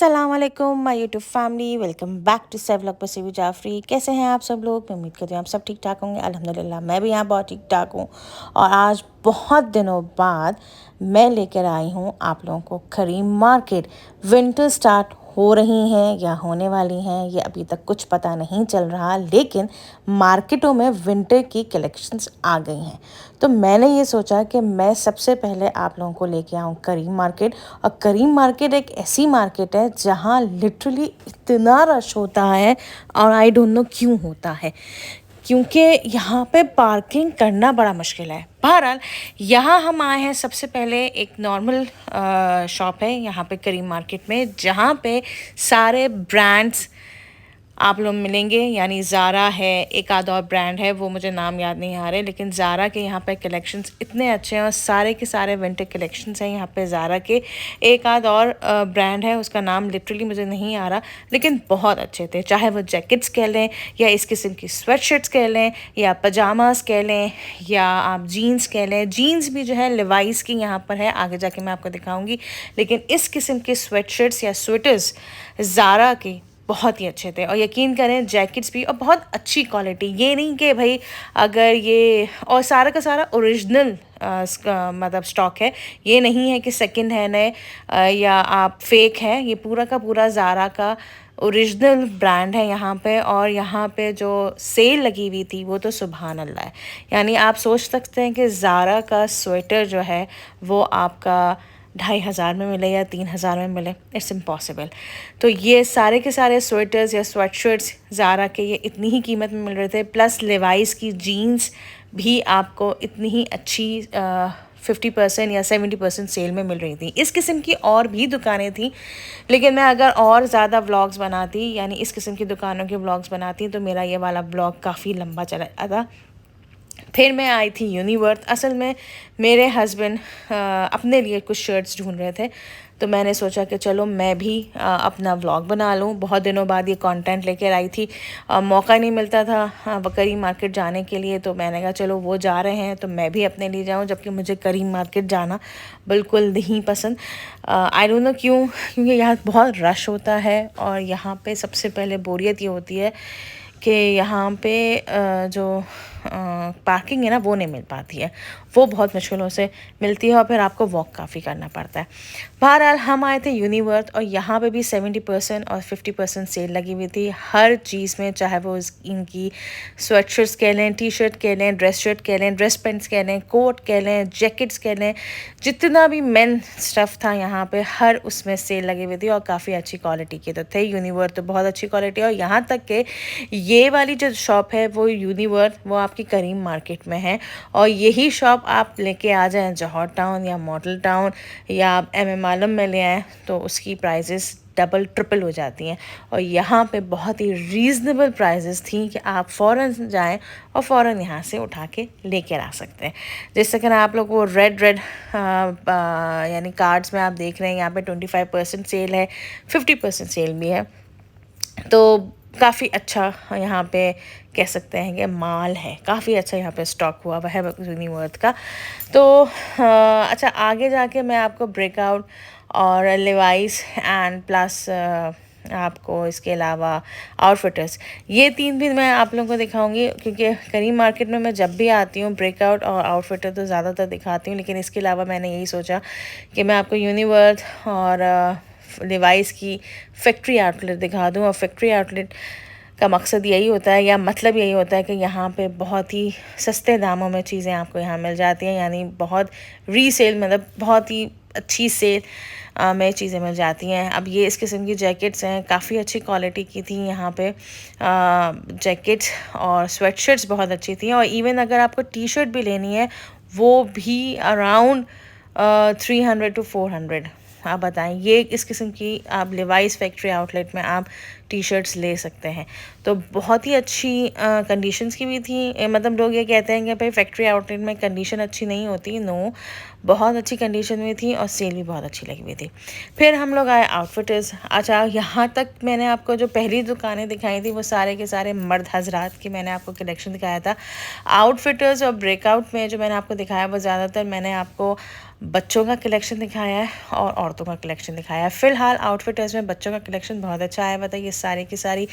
अस्सलाम वालेकुम my YouTube family, welcome back to सेवलॉग पसीवी जाफरी। कैसे हैं आप सब लोग? मैं उम्मीद करती हूँ आप सब ठीक ठाक होंगे। अल्हम्दुलिल्लाह मैं भी यहाँ बहुत ठीक ठाक हूँ। और आज बहुत दिनों बाद मैं लेकर आई हूँ आप लोगों को करीम मार्केट। विंटर स्टार्ट हो रही हैं या होने वाली हैं ये अभी तक कुछ पता नहीं चल रहा, लेकिन मार्केटों में विंटर की कलेक्शंस आ गई हैं। तो मैंने ये सोचा कि मैं सबसे पहले आप लोगों को लेके आऊँ करीम मार्केट। और करीम मार्केट एक ऐसी मार्केट है जहाँ लिटरली इतना रश होता है, और आई डोंट नो क्यों होता है, क्योंकि यहाँ पे पार्किंग करना बड़ा मुश्किल है। बहरहाल यहाँ हम आए हैं, सबसे पहले एक नॉर्मल शॉप है यहाँ पे करीम मार्केट में, जहाँ पे सारे ब्रांड्स आप लोग मिलेंगे। यानी ज़ारा है, एक आध और ब्रांड है वो मुझे नाम याद नहीं आ रहे, लेकिन ज़ारा के यहाँ पे कलेक्शंस इतने अच्छे हैं और सारे के सारे विंटर कलेक्शंस हैं यहाँ पे ज़ारा के। एक आध और ब्रांड है, उसका नाम लिटरली मुझे नहीं आ रहा, लेकिन बहुत अच्छे थे। चाहे वो जैकेट्स कह लें या इस किस्म की स्वेटशर्ट्स कह लें या पजामास कह लें या आप जीन्स कह लें। जीन्स भी जो है लिवाइस की यहाँ पर है, आगे जाके मैं आपको दिखाऊँगी। लेकिन इस किस्म के स्वेटशर्ट्स या स्वेटर्स ज़ारा की बहुत ही अच्छे थे। और यकीन करें जैकेट्स भी, और बहुत अच्छी क्वालिटी। ये नहीं कि भाई अगर ये, और सारा का सारा ओरिजिनल मतलब स्टॉक है। ये नहीं है कि सेकंड हैंड है या आप फेक है। ये पूरा का पूरा ज़ारा का ओरिजिनल ब्रांड है यहाँ पे। और यहाँ पे जो सेल लगी हुई थी वो तो सुभान अल्लाह है। यानी आप सोच सकते हैं कि ज़ारा का स्वेटर जो है वो आपका 2,500 में मिले या 3,000 में मिले, इट्स इम्पॉसिबल। तो ये सारे के सारे स्वेटर्स या स्वेटशर्ट्स ज़ारा के ये इतनी ही कीमत में मिल रहे थे। प्लस लेवाइस की जीन्स भी आपको इतनी ही अच्छी 50% या 70% सेल में मिल रही थी। इस किस्म की और भी दुकानें थी, लेकिन मैं अगर और ज़्यादा व्लॉग्स बनाती, यानी इस किस्म की दुकानों के व्लॉग्स बनाती, तो मेरा ये वाला ब्लॉग काफ़ी लंबा चला था। फिर मैं आई थी यूनिवर्थ। असल में मेरे हस्बैंड अपने लिए कुछ शर्ट्स ढूंढ रहे थे, तो मैंने सोचा कि चलो मैं भी अपना व्लॉग बना लूँ। बहुत दिनों बाद ये कंटेंट लेकर आई थी। मौका नहीं मिलता था करीम मार्केट जाने के लिए, तो मैंने कहा चलो वो जा रहे हैं तो मैं भी अपने लिए जाऊँ, जबकि मुझे करीम मार्केट जाना बिल्कुल नहीं पसंद। आई डोंट नो क्यों, क्योंकि यहाँ बहुत रश होता है। और यहाँ पे सबसे पहले बोरियत ये होती है कि यहाँ पे जो पार्किंग है ना वो नहीं मिल पाती है, वो बहुत मुश्किलों से मिलती है और फिर आपको वॉक काफ़ी करना पड़ता है। बहरहाल हम आए थे यूनिवर्थ, और यहाँ पे भी 70% और 50% सेल लगी हुई थी हर चीज़ में। चाहे वो इनकी स्वेटशर्ट्स कह लें, टी शर्ट कह लें, ड्रेस शर्ट कह लें, ड्रेस पैंट्स कह लें, कोट कह लें, जैकेट्स कह लें, जितना भी मेन स्टफ़ था यहाँ पे हर उसमें सेल लगी हुई थी। और काफ़ी अच्छी क्वालिटी के तो थे। यूनिवर्थ तो बहुत अच्छी क्वालिटी है। और यहाँ तक कि ये वाली जो शॉप है वो यूनिवर्थ वो आपकी करीम मार्केट में है। और यही शॉप आप लेके आ जाएं जौहर टाउन या मॉडल टाउन या आप MM आलम में ले आएँ, तो उसकी प्राइजेस डबल ट्रिपल हो जाती हैं। और यहाँ पे बहुत ही रीज़नेबल प्राइजेस थी कि आप फ़ौरन जाएं और फ़ौरन यहाँ से उठा के लेकर आ सकते हैं। जैसे कि आप लोग वो रेड यानी कार्ड्स में आप देख रहे हैं, यहाँ पे 25% सेल है, 50% सेल भी है। तो काफ़ी अच्छा यहाँ पे कह सकते हैं कि माल है, काफ़ी अच्छा यहाँ पे स्टॉक हुआ हुआ है यूनिवर्थ का। तो अच्छा, आगे जाके मैं आपको ब्रेकआउट और लेवाइस एंड प्लस आपको इसके अलावा आउटफिटर्स, ये तीन भी मैं आप लोगों को दिखाऊंगी। क्योंकि करीम मार्केट में मैं जब भी आती हूँ ब्रेकआउट और आउटफिटर तो ज़्यादातर दिखाती हूँ, लेकिन इसके अलावा मैंने यही सोचा कि मैं आपको यूनिवर्थ और डिवाइस की फैक्ट्री आउटलेट दिखा दूँ। और फैक्ट्री आउटलेट का मकसद यही होता है या मतलब यही होता है कि यहाँ पे बहुत ही सस्ते दामों में चीज़ें आपको यहाँ मिल जाती हैं। यानी बहुत रीसेल, मतलब बहुत ही अच्छी सेल में चीज़ें मिल जाती हैं। अब ये इस किस्म की जैकेट्स हैं, काफ़ी अच्छी क्वालिटी की थी यहाँ पे जैकेट्स। और स्वेटशर्ट्स बहुत अच्छी थी। और इवन अगर आपको टी शर्ट भी लेनी है वो भी अराउंड 300 to 400। आप बताएं, ये इस किस्म की आप लिवाइस फैक्ट्री आउटलेट में आप टी शर्ट्स ले सकते हैं। तो बहुत ही अच्छी कंडीशंस की भी थी। मतलब लोग ये कहते हैं कि भाई फैक्ट्री आउटलेट में कंडीशन अच्छी नहीं होती, नो, बहुत अच्छी कंडीशन में थी और सेल भी बहुत अच्छी लगी हुई थी। फिर हम लोग आए आउटफिटर्स। अच्छा, यहाँ तक मैंने आपको जो पहली दुकानें दिखाई थी वो सारे के सारे मर्द हजरात की मैंने आपको कलेक्शन दिखाया था। आउटफिटर्स और ब्रेकआउट में जो मैंने आपको दिखाया वो ज़्यादातर मैंने आपको बच्चों का कलेक्शन दिखाया है और औरतों का कलेक्शन दिखाया है। फ़िलहाल आउटफिटर्स में बच्चों का कलेक्शन बहुत अच्छा आया। बताइए, सारी की सारी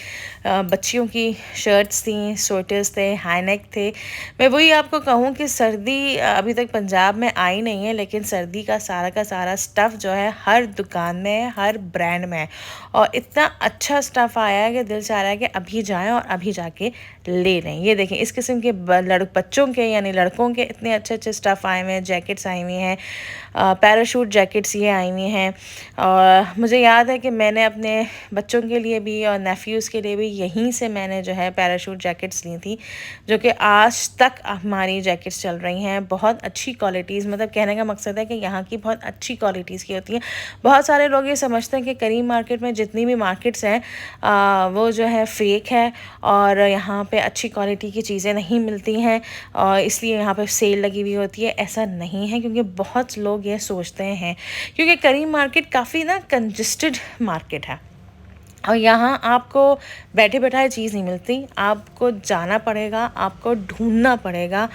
बच्चियों की शर्ट्स थी, स्वेटर्स थे, हाई नेक थे। मैं वही आपको कहूँ कि सर्दी अभी तक पंजाब में आई नहीं है, लेकिन सर्दी का सारा स्टफ़ जो है हर दुकान में है, हर ब्रांड में है और इतना अच्छा स्टफ़ आया है कि दिल चाह रहा है कि अभी जाएं और अभी जाके ले लें। ये देखें, इस किस्म के बच्चों के यानी लड़कों के इतने अच्छे अच्छे स्टफ़ आए हुए हैं, जैकेट्स आई हुई हैं, पैराशूट जैकेट्स ये आई हुई हैं। और मुझे याद है कि मैंने अपने बच्चों के लिए भी और नेफ्यूज़ के लिए भी यहीं से मैंने जो है पैराशूट जैकेट्स ली थी, जो कि आज तक हमारी जैकेट्स चल रही हैं। बहुत अच्छी क्वालिटीज़, मतलब कहने का मकसद है कि यहाँ की बहुत अच्छी क्वालिटीज़ की होती हैं। बहुत सारे लोग ये समझते हैं कि करीम मार्केट में जितनी भी मार्केट्स हैं वो जो है फ़ेक है और यहाँ पे अच्छी क्वालिटी की चीज़ें नहीं मिलती हैं और इसलिए यहाँ पे सेल लगी हुई होती है। ऐसा नहीं है, क्योंकि बहुत लोग ये सोचते हैं, क्योंकि करीम मार्केट काफ़ी ना कंजस्टेड मार्केट है और यहाँ आपको बैठे बैठाए चीज़ नहीं मिलती, आपको जाना पड़ेगा, आपको ढूंढना पड़ेगा।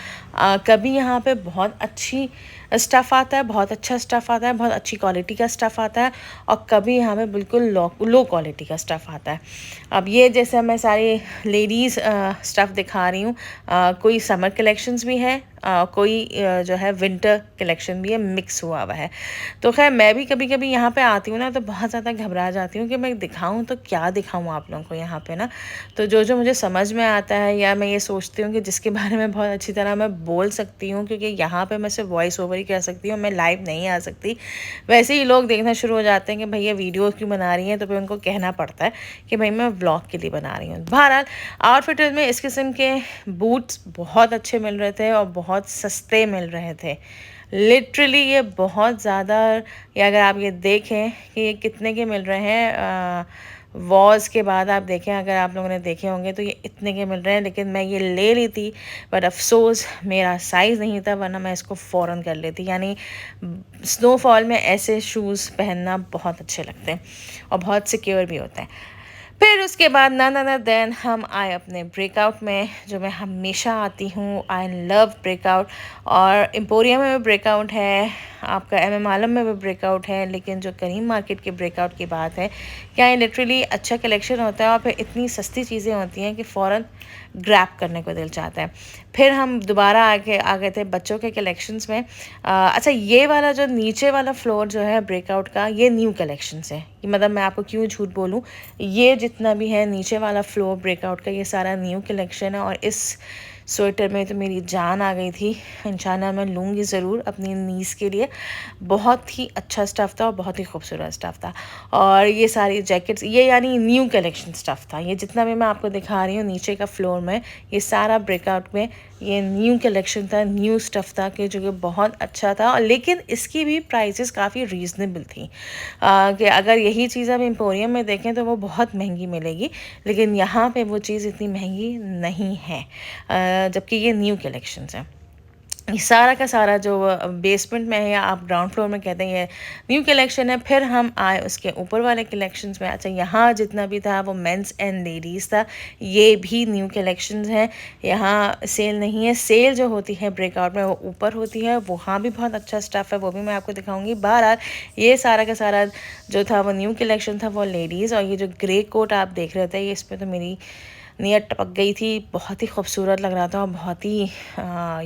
कभी यहाँ पे बहुत अच्छी स्टफ़ आता है, बहुत अच्छा स्टफ़ आता है, बहुत अच्छी क्वालिटी का स्टफ़ आता है और कभी यहाँ पे बिल्कुल लो क्वालिटी का स्टफ़ आता है। अब ये जैसे मैं सारी लेडीज़ स्टफ़ दिखा रही हूँ, कोई समर कलेक्शंस भी है, कोई जो है विंटर कलेक्शन भी है, मिक्स हुआ हुआ है। तो खैर मैं भी कभी कभी यहाँ पे आती हूँ ना तो बहुत ज़्यादा घबरा जाती हूँ कि मैं दिखाऊँ तो क्या दिखाऊँ आप लोगों को यहाँ पे ना। तो जो मुझे समझ में आता है या मैं ये सोचती हूँ कि जिसके बारे में बहुत अच्छी तरह मैं बोल सकती हूँ, क्योंकि यहाँ पे मैं सिर्फ वॉइस ओवर ही कर सकती हूँ, मैं लाइव नहीं आ सकती। वैसे ही लोग देखना शुरू हो जाते हैं कि भैया वीडियो क्यों बना रही हैं, तो फिर उनको कहना पड़ता है कि भाई मैं व्लॉग के लिए बना रही हूँ। बहरहाल आउटफिटर्स में इस किस्म के बूट्स बहुत अच्छे मिल रहे थे और बहुत सस्ते मिल रहे थे। लिटरली ये बहुत ज़्यादा, या अगर आप ये देखें कि ये कितने के मिल रहे हैं, वॉर्स के बाद आप देखें, अगर आप लोगों ने देखे होंगे तो ये इतने के मिल रहे हैं। लेकिन मैं ये ले ली थी, बट अफसोस मेरा साइज़ नहीं था, वरना मैं इसको फ़ौरन कर लेती। यानी स्नोफॉल में ऐसे शूज़ पहनना बहुत अच्छे लगते हैं और बहुत सिक्योर भी होते हैं। फिर उसके बाद ना देन हम आए अपने ब्रेकआउट में, जो मैं हमेशा आती हूँ। आई लव ब्रेकआउट, और एम्पोरियम में भी ब्रेकआउट है, आपका MM आलम में भी ब्रेकआउट है। लेकिन जो करीम मार्केट के ब्रेकआउट की बात है, क्या ये लिटरली अच्छा कलेक्शन होता है और फिर इतनी सस्ती चीज़ें होती हैं कि फ़ौरन ग्रैब करने को दिल चाहता है। फिर हम दोबारा आ गए थे बच्चों के कलेक्शंस में। अच्छा, ये वाला जो नीचे वाला फ्लोर जो है ब्रेकआउट का, ये न्यू कलेक्शंस है। मतलब मैं आपको क्यों झूठ बोलूँ, ये जितना भी है नीचे वाला फ्लोर ब्रेकआउट का, ये सारा न्यू कलेक्शन है। और इस स्वेटर में तो मेरी जान आ गई थी। इंशाल्लाह मैं लूँगी ज़रूर अपनी नीस के लिए। बहुत ही अच्छा स्टफ़ था और बहुत ही खूबसूरत स्टफ़ था। और ये सारी जैकेट्स, ये यानी न्यू कलेक्शन स्टफ़ था। ये जितना भी मैं आपको दिखा रही हूँ नीचे का फ्लोर में, ये सारा ब्रेकआउट में ये न्यू कलेक्शन था, न्यू स्टफ़ था कि जो कि बहुत अच्छा था। और लेकिन इसकी भी प्राइसेस काफ़ी रीज़नेबल थी, कि अगर यही चीज़ आप एम्पोरियम में देखें तो वो बहुत महंगी मिलेगी, लेकिन यहाँ पे वो चीज़ इतनी महंगी नहीं है, जबकि ये न्यू कलेक्शंस हैं। ये सारा का सारा जो बेसमेंट में है या आप ग्राउंड फ्लोर में कहते हैं, ये न्यू कलेक्शन है। फिर हम आए उसके ऊपर वाले कलेक्शंस में। अच्छा, यहाँ जितना भी था वो मेंस एंड लेडीज़ था, ये भी न्यू कलेक्शंस हैं। यहाँ सेल नहीं है, सेल जो होती है ब्रेकआउट में वो ऊपर होती है, वहाँ भी बहुत अच्छा स्टफ़ है, वो भी मैं आपको दिखाऊंगी। बहरहाल ये सारा का सारा जो था वो न्यू कलेक्शन था, वो लेडीज़। और ये जो ग्रे कोट आप देख रहे थे, ये इसमें तो मेरी नियत टपक गई थी। बहुत ही खूबसूरत लग रहा था और बहुत ही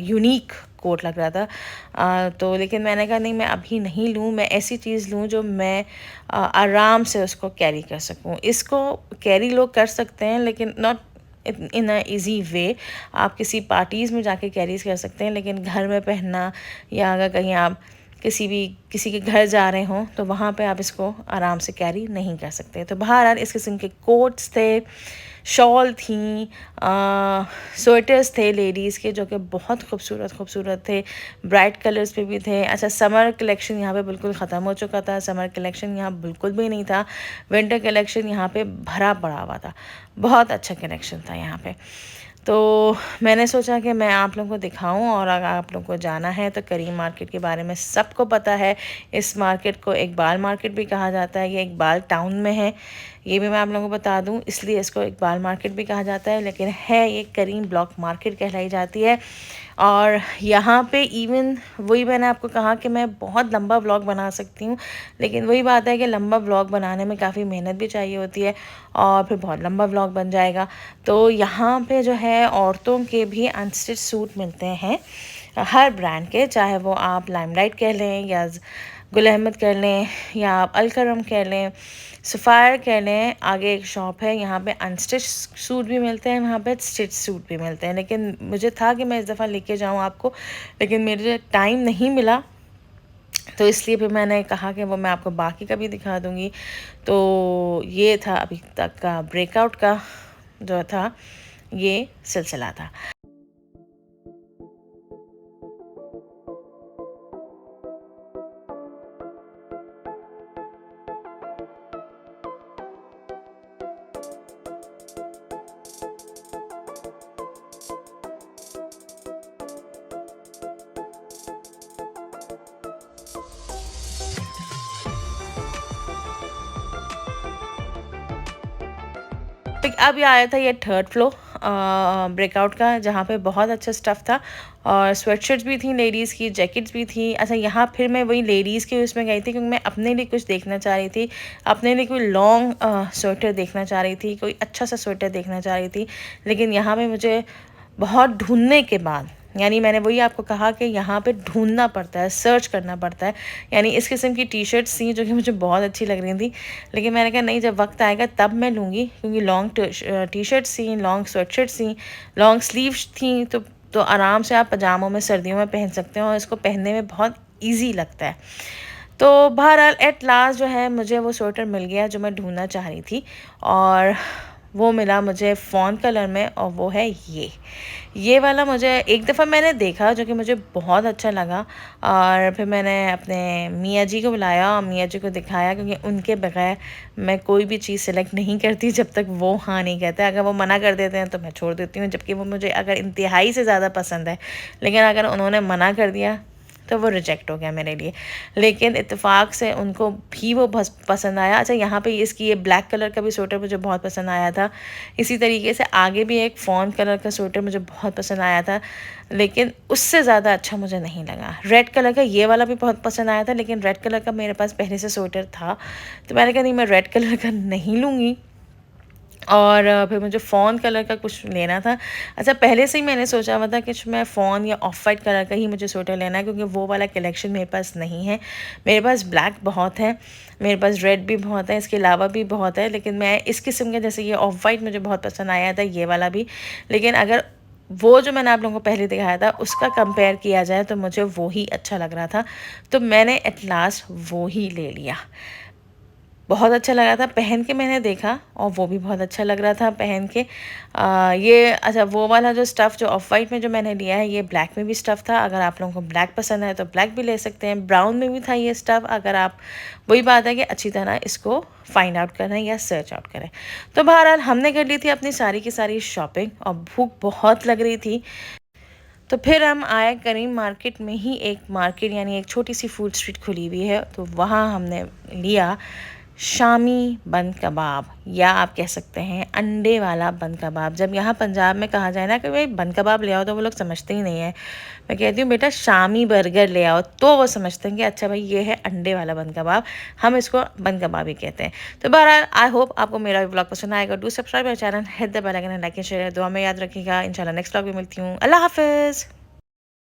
यूनिक कोट लग रहा था। तो लेकिन मैंने कहा नहीं, मैं अभी नहीं लूँ, मैं ऐसी चीज़ लूँ जो मैं आराम से उसको कैरी कर सकूँ। इसको कैरी लोग कर सकते हैं, लेकिन not in a easy way. आप किसी पार्टीज़ में जाके कैरी कर सकते हैं, लेकिन घर में पहनना, या अगर कहीं आप किसी के घर जा रहे हों तो वहाँ पे आप इसको आराम से कैरी नहीं कर सकते। तो बहरहाल इस किस्म के कोट्स थे, शॉल थी, स्वेटर्स थे लेडीज़ के, जो कि बहुत खूबसूरत थे, ब्राइट कलर्स पे भी थे। अच्छा, समर कलेक्शन यहाँ पे बिल्कुल ख़त्म हो चुका था, समर कलेक्शन यहाँ बिल्कुल भी नहीं था। विंटर कलेक्शन यहाँ पे भरा पड़ा हुआ था, बहुत अच्छा कलेक्शन था यहाँ पे। तो मैंने सोचा कि मैं आप लोगों को दिखाऊं, और अगर आप लोगों को जाना है तो करीम मार्केट के बारे में सबको पता है। इस मार्केट को इकबाल मार्केट भी कहा जाता है, ये इकबाल टाउन में है, ये भी मैं आप लोगों को बता दूं, इसलिए इसको इकबाल मार्केट भी कहा जाता है, लेकिन है ये करीम ब्लॉक मार्केट कहलाई जाती है। और यहाँ पे इवन वही मैंने आपको कहा कि मैं बहुत लंबा व्लॉग बना सकती हूँ, लेकिन वही बात है कि लंबा व्लॉग बनाने में काफ़ी मेहनत भी चाहिए होती है, और फिर बहुत लंबा व्लॉग बन जाएगा। तो यहाँ पे जो है औरतों के भी अनस्टिच सूट मिलते हैं हर ब्रांड के, चाहे वो आप लाइमलाइट कह लें या गुल अहमद कह लें या आप अलकरम कह लें, सफ़ायर कह लें। आगे एक शॉप है, यहाँ पे अनस्टिच सूट भी मिलते हैं, वहाँ पे स्टिच सूट भी मिलते हैं, लेकिन मुझे था कि मैं इस दफ़ा लेके जाऊँ आपको, लेकिन मेरे टाइम नहीं मिला, तो इसलिए फिर मैंने कहा कि वो मैं आपको बाकी का भी दिखा दूँगी। तो ये था अभी तक का ब्रेकआउट का जो था ये सिलसिला था। अब ये आया था ये थर्ड फ्लोर ब्रेकआउट का, जहाँ पे बहुत अच्छा स्टफ़ था, और स्वेटशर्ट्स भी थी लेडीज़ की, जैकेट्स भी थी। अच्छा, यहाँ फिर मैं वही लेडीज़ के उसमें गई थी, क्योंकि मैं अपने लिए कुछ देखना चाह रही थी, अपने लिए कोई लॉन्ग स्वेटर देखना चाह रही थी, कोई अच्छा सा स्वेटर देखना चाह रही थी। लेकिन यहाँ पे मुझे बहुत ढूंढने के बाद, यानी मैंने वही आपको कहा कि यहाँ पे ढूंढना पड़ता है, सर्च करना पड़ता है, यानी इस किस्म की टी शर्ट्स थी जो कि मुझे बहुत अच्छी लग रही थी, लेकिन मैंने कहा नहीं, जब वक्त आएगा तब मैं लूँगी, क्योंकि लॉन्ग टी शर्ट्स थी, लॉन्ग स्वेट शर्ट्स थी, लॉन्ग स्लीव्स थी, तो आराम से आप पजामों में सर्दियों में पहन सकते हो, और इसको पहनने में बहुत ईजी लगता है। तो बहरहाल एट लास्ट जो है मुझे वो स्वेटर मिल गया जो मैं ढूंढना चाह रही थी, और वो मिला मुझे फ़ॉन कलर में, और वो है ये वाला। मुझे एक दफ़ा मैंने देखा जो कि मुझे बहुत अच्छा लगा, और फिर मैंने अपने मियाँ जी को बुलाया और मियाँ जी को दिखाया, क्योंकि उनके बगैर मैं कोई भी चीज़ सेलेक्ट नहीं करती जब तक वो हाँ नहीं कहते। अगर वो मना कर देते हैं तो मैं छोड़ देती हूँ, जबकि वो मुझे अगर इंतहाई से ज़्यादा पसंद है, लेकिन अगर उन्होंने मना कर दिया तो वो रिजेक्ट हो गया मेरे लिए। लेकिन इत्तेफाक से उनको भी वो पसंद आया। अच्छा, यहाँ पे इसकी ये ब्लैक कलर का भी स्वेटर मुझे बहुत पसंद आया था। इसी तरीके से आगे भी एक फ़ॉन कलर का स्वेटर मुझे बहुत पसंद आया था, लेकिन उससे ज़्यादा अच्छा मुझे नहीं लगा। रेड कलर का ये वाला भी बहुत पसंद आया था, लेकिन रेड कलर का मेरे पास पहले से स्वेटर था, तो मैंने कहा नहीं, मैं रेड कलर का नहीं लूँगी, और फिर मुझे फ़ॉन कलर का कुछ लेना था। अच्छा, पहले से ही मैंने सोचा हुआ था कि मैं फ़ॉन या ऑफ वाइट कलर का ही मुझे स्वेटर लेना है, क्योंकि वो वाला कलेक्शन मेरे पास नहीं है। मेरे पास ब्लैक बहुत है, मेरे पास रेड भी बहुत है, इसके अलावा भी बहुत है, लेकिन मैं इस किस्म के, जैसे ये ऑफ वाइट मुझे बहुत पसंद आया था, ये वाला भी, लेकिन अगर वो जो मैंने आप लोगों को पहले दिखाया था उसका कंपेयर किया जाए तो मुझे वो ही अच्छा लग रहा था, तो मैंने एट लास्ट वो ही ले लिया। बहुत अच्छा लगा था पहन के, मैंने देखा, और वो भी बहुत अच्छा लग रहा था पहन के। ये अच्छा, वो वाला जो स्टफ़ जो ऑफ वाइट में जो मैंने लिया है, ये ब्लैक में भी स्टफ़ था। अगर आप लोगों को ब्लैक पसंद है तो ब्लैक भी ले सकते हैं, ब्राउन में भी था ये स्टफ़। अगर आप, वही बात है कि अच्छी तरह इसको फाइंड आउट करें या सर्च आउट करें। तो बहरहाल हमने कर ली थी अपनी सारी की सारी शॉपिंग, और भूख बहुत लग रही थी, तो फिर हम आए करीम मार्केट में ही एक मार्केट, यानी एक छोटी सी फूड स्ट्रीट खुली हुई है, तो वहाँ हमने लिया शामी बन कबाब, या आप कह सकते हैं अंडे वाला बन कबाब। जब यहाँ पंजाब में कहा जाए ना कि भाई बन कबाब ले आओ, तो वो लोग समझते ही नहीं है। मैं कहती हूँ बेटा शामी बर्गर ले आओ, तो वो समझते हैं कि अच्छा भाई ये है अंडे वाला बन कबाब, हम इसको बन कबाब ही कहते हैं। तो बहरहाल आई होप आपको मेरा ब्लॉग पसंद आएगा। Do subscribe my channel, hit the bell icon, like and share, दुआ में याद रखिएगा। इंशाल्लाह नेक्स्ट ब्लॉग में मिलती हूँ। अल्लाह हाफिज़।